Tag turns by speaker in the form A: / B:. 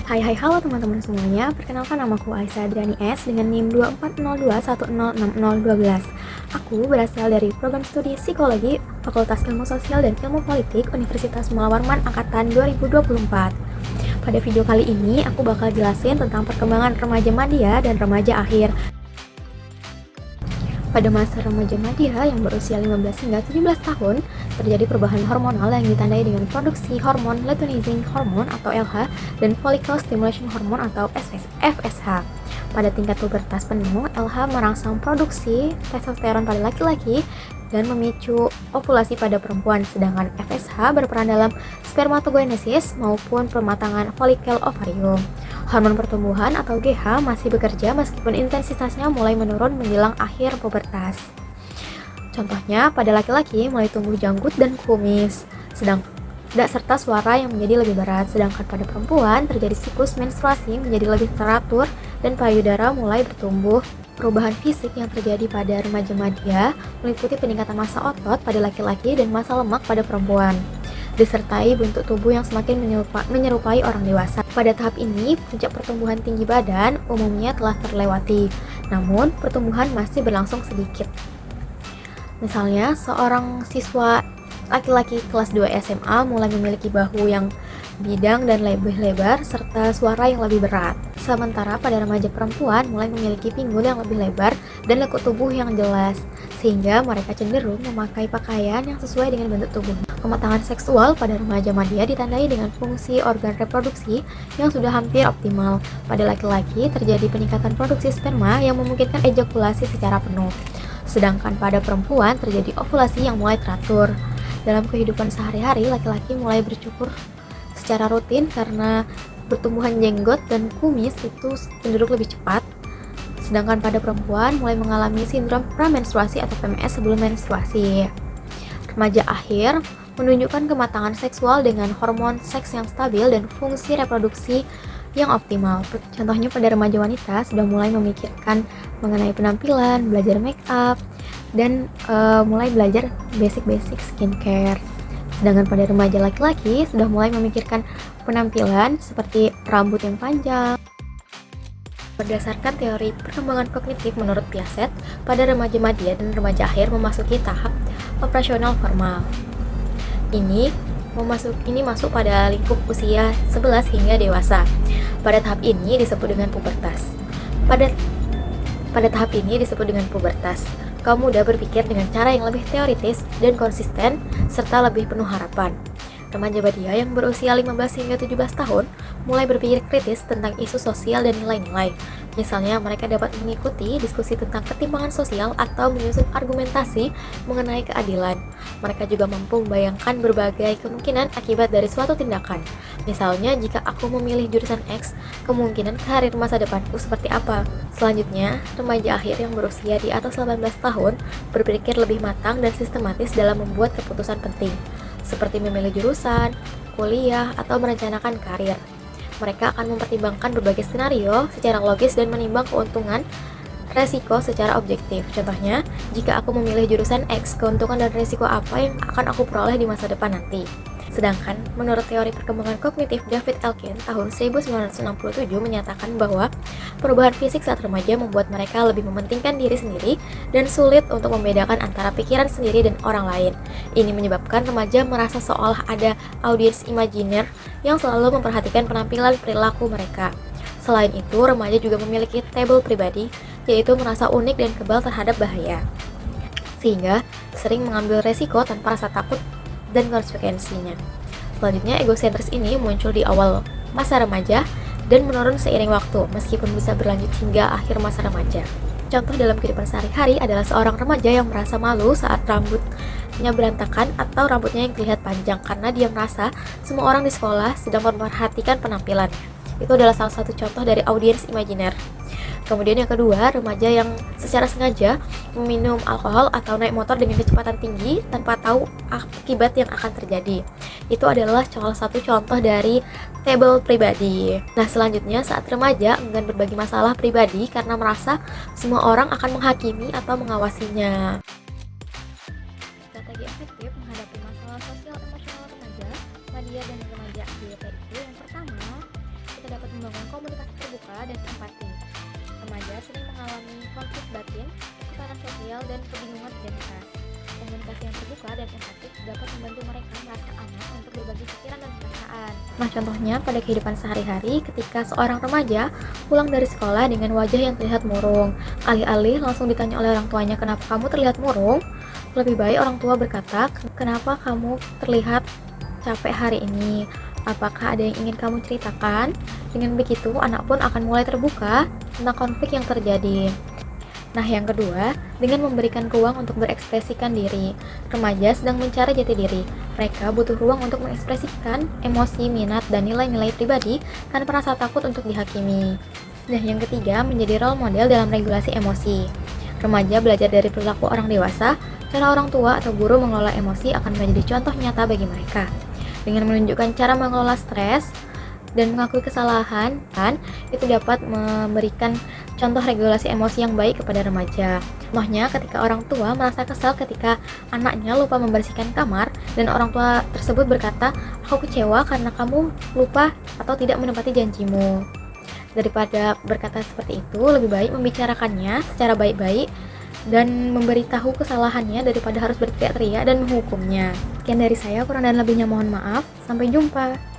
A: Halo teman-teman semuanya, perkenalkan namaku Aisyah Adriani S dengan NIM 2402106012. Aku berasal dari program studi Psikologi, Fakultas Ilmu Sosial dan Ilmu Politik Universitas Mula Warman Angkatan 2024. Pada video kali ini, aku bakal jelasin tentang perkembangan remaja madya dan remaja akhir. Pada masa remaja madya yang berusia 15 hingga 17 tahun, terjadi perubahan hormonal yang ditandai dengan produksi hormon luteinizing hormone atau LH dan follicle stimulation hormone atau FSH. Pada tingkat pubertas penuh, LH merangsang produksi testosteron pada laki-laki dan memicu ovulasi pada perempuan, sedangkan FSH berperan dalam spermatogenesis maupun pematangan folikel ovarium. Hormon pertumbuhan atau GH masih bekerja meskipun intensitasnya mulai menurun menjelang akhir pubertas. Contohnya, pada laki-laki mulai tumbuh janggut dan kumis, serta suara yang menjadi lebih berat, sedangkan pada perempuan terjadi siklus menstruasi menjadi lebih teratur dan payudara mulai bertumbuh. Perubahan fisik yang terjadi pada remaja madya meliputi peningkatan massa otot pada laki-laki dan massa lemak pada perempuan, disertai bentuk tubuh yang semakin menyerupai orang dewasa. Pada tahap ini, puncak pertumbuhan tinggi badan umumnya telah terlewati, namun pertumbuhan masih berlangsung sedikit. Misalnya, seorang siswa laki-laki kelas 2 SMA mulai memiliki bahu yang bidang dan lebih lebar serta suara yang lebih berat. Sementara pada remaja perempuan mulai memiliki pinggul yang lebih lebar dan lekuk tubuh yang jelas, sehingga mereka cenderung memakai pakaian yang sesuai dengan bentuk tubuh. Kematangan seksual pada remaja madya ditandai dengan fungsi organ reproduksi yang sudah hampir optimal. Pada laki-laki terjadi peningkatan produksi sperma yang memungkinkan ejakulasi secara penuh, sedangkan pada perempuan terjadi ovulasi yang mulai teratur. Dalam kehidupan sehari-hari, laki-laki mulai bercukur secara rutin karena pertumbuhan jenggot dan kumis itu cenderung lebih cepat, sedangkan pada perempuan mulai mengalami sindrom pramenstruasi atau PMS sebelum menstruasi. Remaja akhir menunjukkan kematangan seksual dengan hormon seks yang stabil dan fungsi reproduksi yang optimal. Contohnya pada remaja wanita sudah mulai memikirkan mengenai penampilan, belajar make up, dan mulai belajar basic skincare. Sedangkan pada remaja laki-laki sudah mulai memikirkan penampilan seperti rambut yang panjang. Berdasarkan teori perkembangan kognitif menurut Piaget, pada remaja madya dan remaja akhir memasuki tahap operasional formal. Ini masuk pada lingkup usia 11 hingga dewasa. Pada tahap ini disebut dengan pubertas. Pada tahap ini disebut dengan pubertas. Kaum muda berpikir dengan cara yang lebih teoritis dan konsisten serta lebih penuh harapan. Remaja madya yang berusia 15 hingga 17 tahun mulai berpikir kritis tentang isu sosial dan nilai-nilai. Misalnya, mereka dapat mengikuti diskusi tentang ketimpangan sosial atau menyusun argumentasi mengenai keadilan. Mereka juga mampu membayangkan berbagai kemungkinan akibat dari suatu tindakan. Misalnya, jika aku memilih jurusan X, kemungkinan karir masa depanku seperti apa. Selanjutnya, remaja akhir yang berusia di atas 18 tahun berpikir lebih matang dan sistematis dalam membuat keputusan penting, seperti memilih jurusan, kuliah, atau merencanakan karir. Mereka akan mempertimbangkan berbagai skenario secara logis dan menimbang keuntungan resiko secara objektif. Contohnya, jika aku memilih jurusan X, keuntungan dan resiko apa yang akan aku peroleh di masa depan nanti. Sedangkan, menurut teori perkembangan kognitif David Elkin tahun 1967 menyatakan bahwa perubahan fisik saat remaja membuat mereka lebih mementingkan diri sendiri dan sulit untuk membedakan antara pikiran sendiri dan orang lain. Ini menyebabkan remaja merasa seolah ada audiens imajiner yang selalu memperhatikan penampilan perilaku mereka. Selain itu, remaja juga memiliki label pribadi, yaitu merasa unik dan kebal terhadap bahaya, sehingga sering mengambil resiko tanpa rasa takut dan konsekuensinya. Selanjutnya, egosentris ini muncul di awal masa remaja dan menurun seiring waktu, meskipun bisa berlanjut hingga akhir masa remaja. Contoh dalam kehidupan sehari-hari adalah seorang remaja yang merasa malu saat rambutnya berantakan atau rambutnya yang terlihat panjang karena dia merasa semua orang di sekolah sedang memperhatikan penampilannya. Itu adalah salah satu contoh dari audiens imajiner. Kemudian yang kedua, remaja yang secara sengaja meminum alkohol atau naik motor dengan kecepatan tinggi tanpa tahu akibat yang akan terjadi. Itu adalah salah satu contoh dari label pribadi. Nah, selanjutnya saat remaja enggan berbagi masalah pribadi karena merasa semua orang akan menghakimi atau mengawasinya. Strategi efektif menghadapi masalah sosial emosional remaja, madya dan remaja akhir itu yang pertama, kita dapat membangun komunikasi terbuka dan empati. Remaja sering mengalami konflik batin, tekanan sosial, dan kebingungan identitas. Komunikasi yang terbuka dan empatik dapat membantu mereka merasa aman untuk berbagi pikiran dan perasaan. Nah, contohnya pada kehidupan sehari-hari ketika seorang remaja pulang dari sekolah dengan wajah yang terlihat murung. Alih-alih langsung ditanya oleh orang tuanya kenapa kamu terlihat murung, lebih baik orang tua berkata, kenapa kamu terlihat capek hari ini? Apakah ada yang ingin kamu ceritakan? Dengan begitu, anak pun akan mulai terbuka tentang konflik yang terjadi. Nah, yang kedua, dengan memberikan ruang untuk berekspresikan diri. Remaja sedang mencari jati diri. Mereka butuh ruang untuk mengekspresikan emosi, minat, dan nilai-nilai pribadi tanpa rasa takut untuk dihakimi. Nah, yang ketiga, menjadi role model dalam regulasi emosi. Remaja belajar dari perilaku orang dewasa, cara orang tua atau guru mengelola emosi akan menjadi contoh nyata bagi mereka. Dengan menunjukkan cara mengelola stres dan mengakui kesalahan, itu dapat memberikan contoh regulasi emosi yang baik kepada remaja. Contohnya ketika orang tua merasa kesal ketika anaknya lupa membersihkan kamar dan orang tua tersebut berkata, aku kecewa karena kamu lupa atau tidak menepati janjimu. Daripada berkata seperti itu, lebih baik membicarakannya secara baik-baik dan memberitahu kesalahannya daripada harus berteriak-teriak dan menghukumnya. Sekian dari saya, kurang dan lebihnya mohon maaf. Sampai jumpa.